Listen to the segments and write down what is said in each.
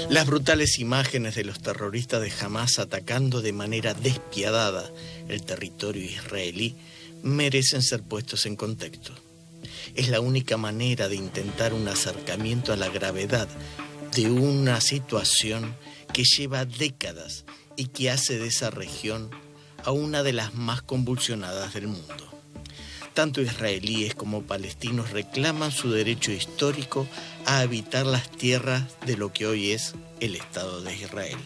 Las brutales imágenes de los terroristas de Hamás atacando de manera despiadada el territorio israelí merecen ser puestos en contexto. Es la única manera de intentar un acercamiento a la gravedad de una situación que lleva décadas y que hace de esa región a una de las más convulsionadas del mundo. Tanto israelíes como palestinos reclaman su derecho histórico a habitar las tierras de lo que hoy es el Estado de Israel.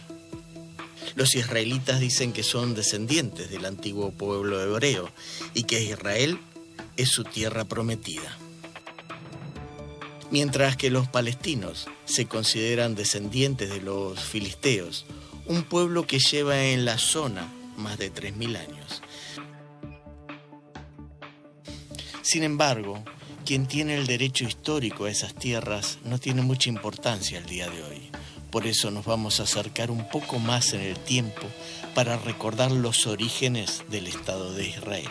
Los israelitas dicen que son descendientes del antiguo pueblo hebreo y que Israel es su tierra prometida. Mientras que los palestinos se consideran descendientes de los filisteos, un pueblo que lleva en la zona más de 3.000 años. Sin embargo, quien tiene el derecho histórico a esas tierras no tiene mucha importancia al día de hoy. Por eso nos vamos a acercar un poco más en el tiempo para recordar los orígenes del Estado de Israel.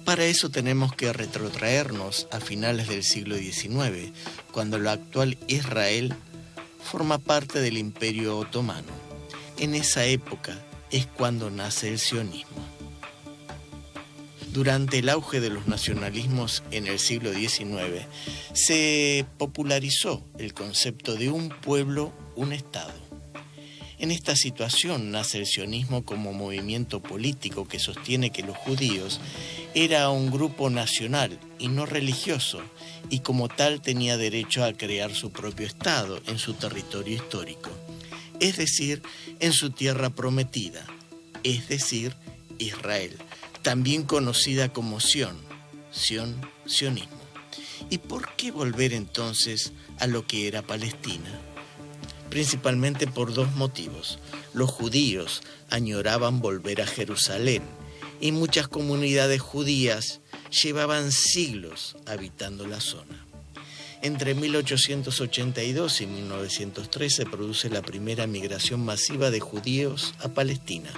Para eso tenemos que retrotraernos a finales del siglo XIX, cuando lo actual Israel forma parte del Imperio Otomano. En esa época es cuando nace el sionismo. Durante el auge de los nacionalismos en el siglo XIX, se popularizó el concepto de un pueblo, un Estado. En esta situación nace el sionismo como movimiento político que sostiene que los judíos era un grupo nacional y no religioso, y como tal tenía derecho a crear su propio Estado en su territorio histórico, es decir, en su tierra prometida, es decir, Israel, también conocida como sionismo. ¿Y por qué volver entonces a lo que era Palestina? Principalmente por dos motivos. Los judíos añoraban volver a Jerusalén y muchas comunidades judías llevaban siglos habitando la zona. Entre 1882 y 1903 se produce la primera migración masiva de judíos a Palestina,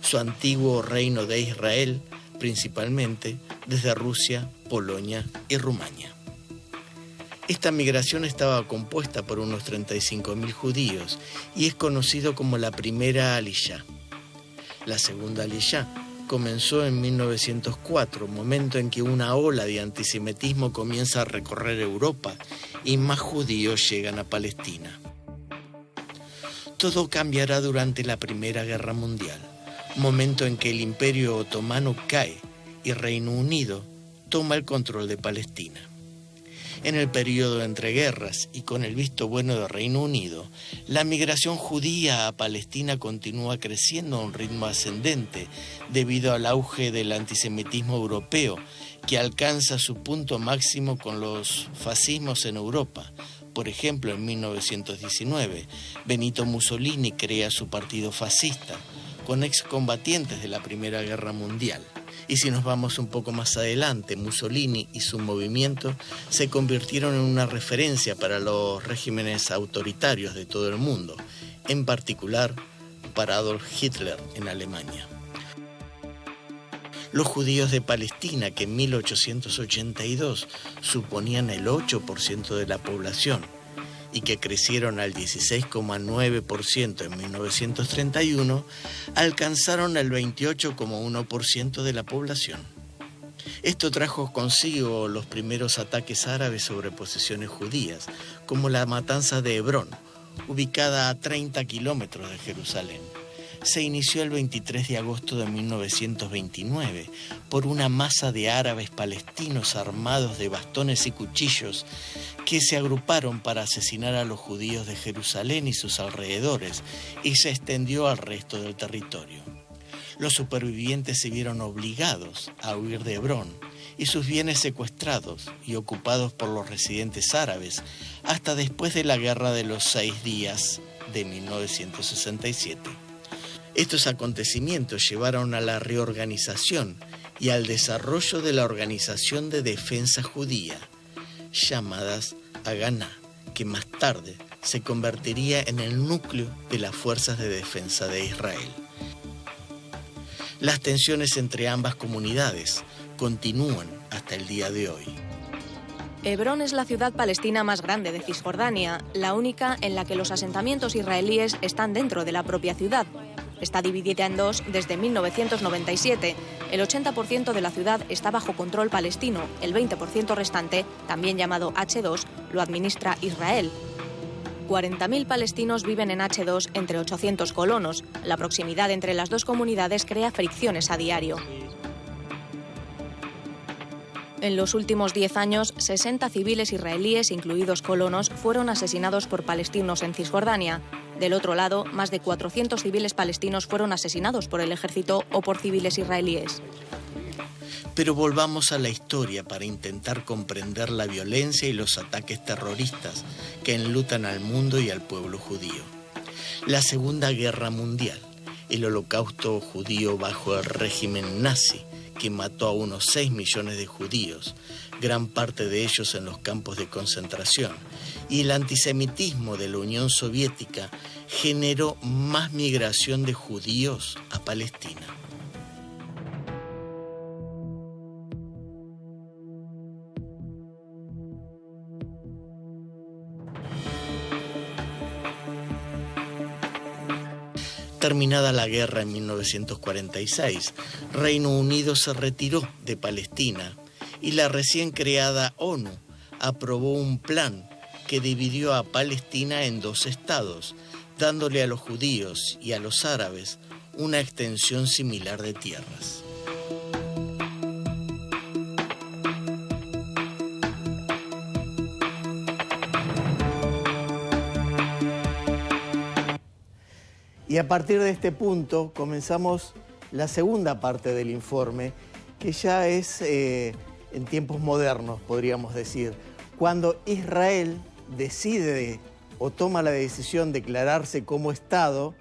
su antiguo reino de Israel, principalmente desde Rusia, Polonia y Rumania. Esta migración estaba compuesta por unos 35.000 judíos y es conocido como la primera Aliyá. La segunda Aliyá comenzó en 1904, momento en que una ola de antisemitismo comienza a recorrer Europa y más judíos llegan a Palestina. Todo cambiará durante la Primera Guerra Mundial, momento en que el Imperio Otomano cae y Reino Unido toma el control de Palestina. En el periodo entre guerras y con el visto bueno de Reino Unido, la migración judía a Palestina continúa creciendo a un ritmo ascendente debido al auge del antisemitismo europeo, que alcanza su punto máximo con los fascismos en Europa. Por ejemplo, en 1919, Benito Mussolini crea su partido fascista, con excombatientes de la Primera Guerra Mundial. Y si nos vamos un poco más adelante, Mussolini y su movimiento se convirtieron en una referencia para los regímenes autoritarios de todo el mundo, en particular para Adolf Hitler en Alemania. Los judíos de Palestina, que en 1882 suponían el 8% de la población y que crecieron al 16,9% en 1931, alcanzaron el 28,1% de la población. Esto trajo consigo los primeros ataques árabes sobre posesiones judías, como la matanza de Hebrón, ubicada a 30 kilómetros de Jerusalén. Se inició el 23 de agosto de 1929 por una masa de árabes palestinos armados de bastones y cuchillos que se agruparon para asesinar a los judíos de Jerusalén y sus alrededores, y se extendió al resto del territorio. Los supervivientes se vieron obligados a huir de Hebrón y sus bienes secuestrados y ocupados por los residentes árabes hasta después de la Guerra de los 6 días de 1967. Estos acontecimientos llevaron a la reorganización y al desarrollo de la Organización de Defensa Judía, llamadas Haganá, que más tarde se convertiría en el núcleo de las Fuerzas de Defensa de Israel. Las tensiones entre ambas comunidades continúan hasta el día de hoy. Hebrón es la ciudad palestina más grande de Cisjordania, la única en la que los asentamientos israelíes están dentro de la propia ciudad. Está dividida en dos desde 1997. El 80% de la ciudad está bajo control palestino, el 20% restante, también llamado H2, lo administra Israel. 40.000 palestinos viven en H2 entre 800 colonos. La proximidad entre las dos comunidades crea fricciones a diario. En los últimos 10 años, 60 civiles israelíes, incluidos colonos, fueron asesinados por palestinos en Cisjordania. Del otro lado, más de 400 civiles palestinos fueron asesinados por el ejército o por civiles israelíes. Pero volvamos a la historia para intentar comprender la violencia y los ataques terroristas que enlutan al mundo y al pueblo judío. La Segunda Guerra Mundial, el holocausto judío bajo el régimen nazi, que mató a unos 6 millones de judíos, gran parte de ellos en los campos de concentración, y el antisemitismo de la Unión Soviética generó más migración de judíos a Palestina. Terminada la guerra en 1946, Reino Unido se retiró de Palestina y la recién creada ONU aprobó un plan que dividió a Palestina en 2 estados, dándole a los judíos y a los árabes una extensión similar de tierras. Y a partir de este punto comenzamos la segunda parte del informe, que ya es en tiempos modernos, podríamos decir, cuando Israel decide o toma la decisión de declararse como Estado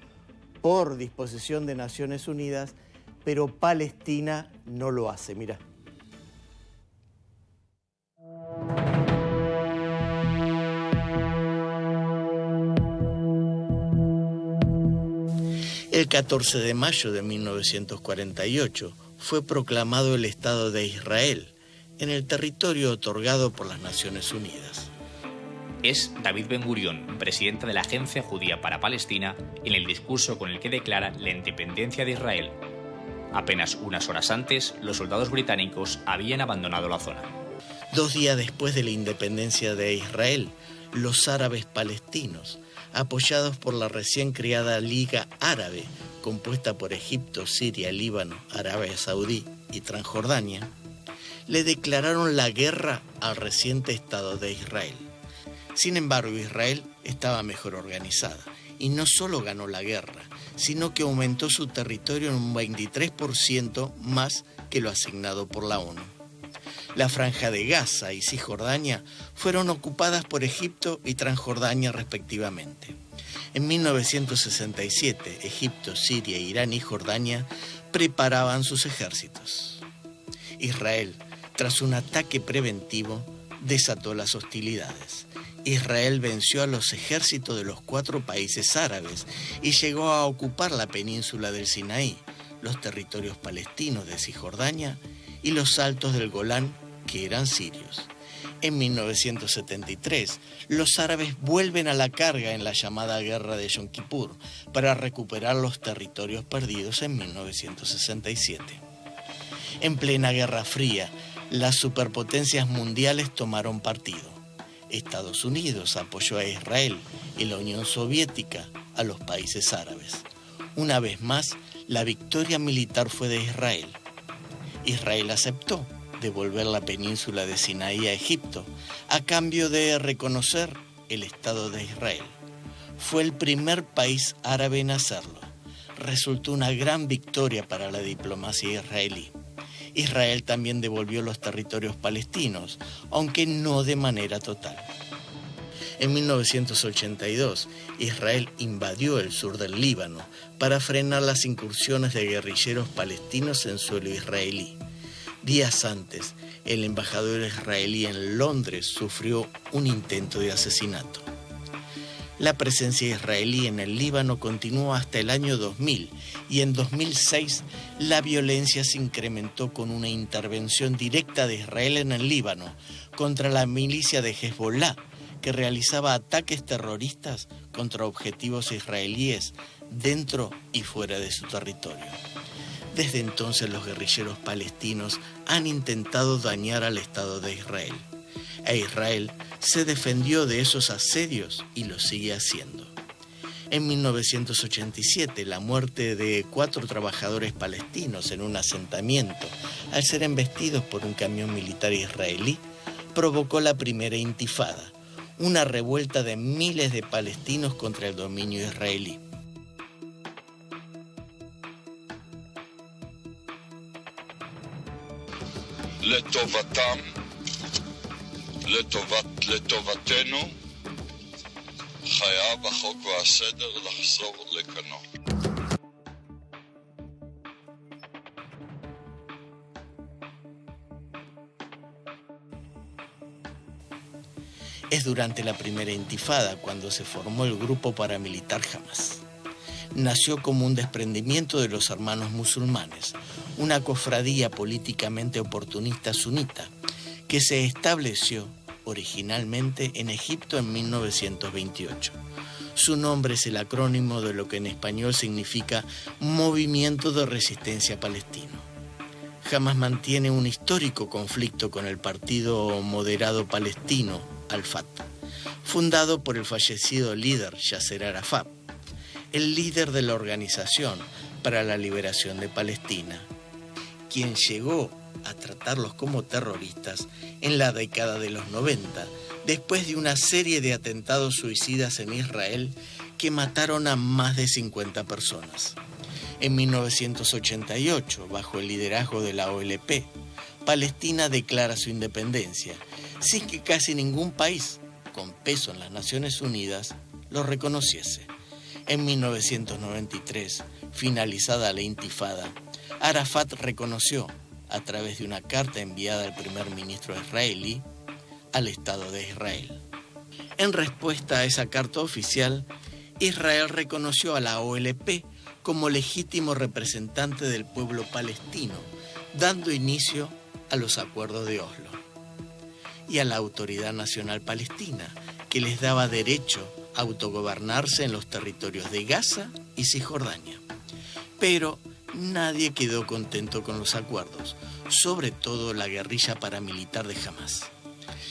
por disposición de Naciones Unidas, pero Palestina no lo hace. Mirá. El 14 de mayo de 1948 fue proclamado el Estado de Israel en el territorio otorgado por las Naciones Unidas. Es David Ben-Gurión, presidente de la Agencia Judía para Palestina, en el discurso con el que declara la independencia de Israel. Apenas unas horas antes, los soldados británicos habían abandonado la zona. 2 días después de la independencia de Israel, los árabes palestinos, apoyados por la recién creada Liga Árabe, compuesta por Egipto, Siria, Líbano, Arabia Saudí y Transjordania, le declararon la guerra al reciente Estado de Israel. Sin embargo, Israel estaba mejor organizada y no solo ganó la guerra, sino que aumentó su territorio en un 23% más que lo asignado por la ONU. La Franja de Gaza y Cisjordania fueron ocupadas por Egipto y Transjordania respectivamente. En 1967, Egipto, Siria, Irán y Jordania preparaban sus ejércitos. Israel, tras un ataque preventivo, desató las hostilidades. Israel venció a los ejércitos de los 4 países árabes y llegó a ocupar la península del Sinaí, los territorios palestinos de Cisjordania y los altos del Golán, que eran sirios. En 1973, los árabes vuelven a la carga en la llamada Guerra de Yom Kippur para recuperar los territorios perdidos en 1967. En plena Guerra Fría, las superpotencias mundiales tomaron partido. Estados Unidos apoyó a Israel y la Unión Soviética a los países árabes. Una vez más, la victoria militar fue de Israel. Israel aceptó devolver la península de Sinaí a Egipto a cambio de reconocer el Estado de Israel. Fue el primer país árabe en hacerlo. Resultó una gran victoria para la diplomacia israelí. Israel también devolvió los territorios palestinos, aunque no de manera total. En 1982, Israel invadió el sur del Líbano para frenar las incursiones de guerrilleros palestinos en suelo israelí. Días antes, el embajador israelí en Londres sufrió un intento de asesinato. La presencia israelí en el Líbano continuó hasta el año 2000 y en 2006 la violencia se incrementó con una intervención directa de Israel en el Líbano, contra la milicia de Hezbollah, que realizaba ataques terroristas contra objetivos israelíes dentro y fuera de su territorio. Desde entonces los guerrilleros palestinos han intentado dañar al Estado de Israel, e Israel se defendió de esos asedios y lo sigue haciendo. En 1987, la muerte de 4 trabajadores palestinos en un asentamiento al ser embestidos por un camión militar israelí provocó la primera intifada, una revuelta de miles de palestinos contra el dominio israelí. לטובתם, לטובתנו, חייב החוק והסדר לחזור לכנו. Es durante la primera intifada cuando se formó el grupo paramilitar Hamas. Nació como un desprendimiento de los hermanos musulmanes, una cofradía políticamente oportunista sunita, que se estableció originalmente en Egipto en 1928. Su nombre es el acrónimo de lo que en español significa Movimiento de Resistencia Palestino. Hamas mantiene un histórico conflicto con el partido moderado palestino, Al-Fatah, fundado por el fallecido líder Yasser Arafat, el líder de la Organización para la Liberación de Palestina, quien llegó a tratarlos como terroristas en la década de los 90, después de una serie de atentados suicidas en Israel que mataron a más de 50 personas. En 1988, bajo el liderazgo de la OLP, Palestina declara su independencia, sin que casi ningún país con peso en las Naciones Unidas lo reconociese. En 1993, finalizada la intifada, Arafat reconoció, a través de una carta enviada al primer ministro israelí, al Estado de Israel. En respuesta a esa carta oficial, Israel reconoció a la OLP como legítimo representante del pueblo palestino, dando inicio a los acuerdos de Oslo, y a la Autoridad Nacional Palestina, que les daba derecho a autogobernarse en los territorios de Gaza y Cisjordania. Pero nadie quedó contento con los acuerdos, sobre todo la guerrilla paramilitar de Hamas.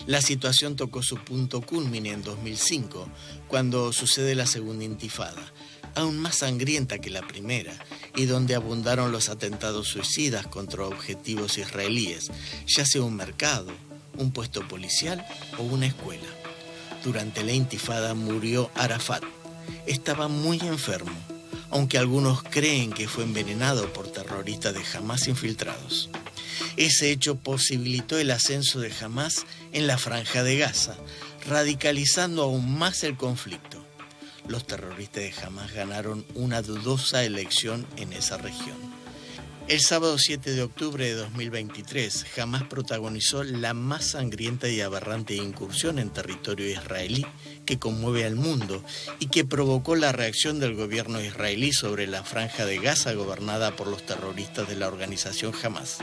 La situación tocó su punto culmine en 2005, cuando sucede la segunda intifada, aún más sangrienta que la primera, y donde abundaron los atentados suicidas contra objetivos israelíes, ya sea un mercado, un puesto policial o una escuela. Durante la intifada murió Arafat. Estaba muy enfermo, aunque algunos creen que fue envenenado por terroristas de Hamas infiltrados. Ese hecho posibilitó el ascenso de Hamas en la Franja de Gaza, radicalizando aún más el conflicto. Los terroristas de Hamas ganaron una dudosa elección en esa región. El sábado 7 de octubre de 2023, Hamas protagonizó la más sangrienta y aberrante incursión en territorio israelí que conmueve al mundo y que provocó la reacción del gobierno israelí sobre la Franja de Gaza gobernada por los terroristas de la organización Hamas.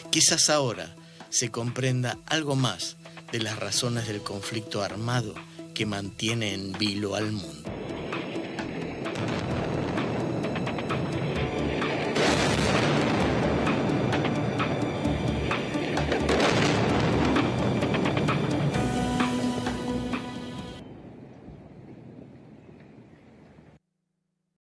Quizás ahora se comprenda algo más de las razones del conflicto armado que mantiene en vilo al mundo.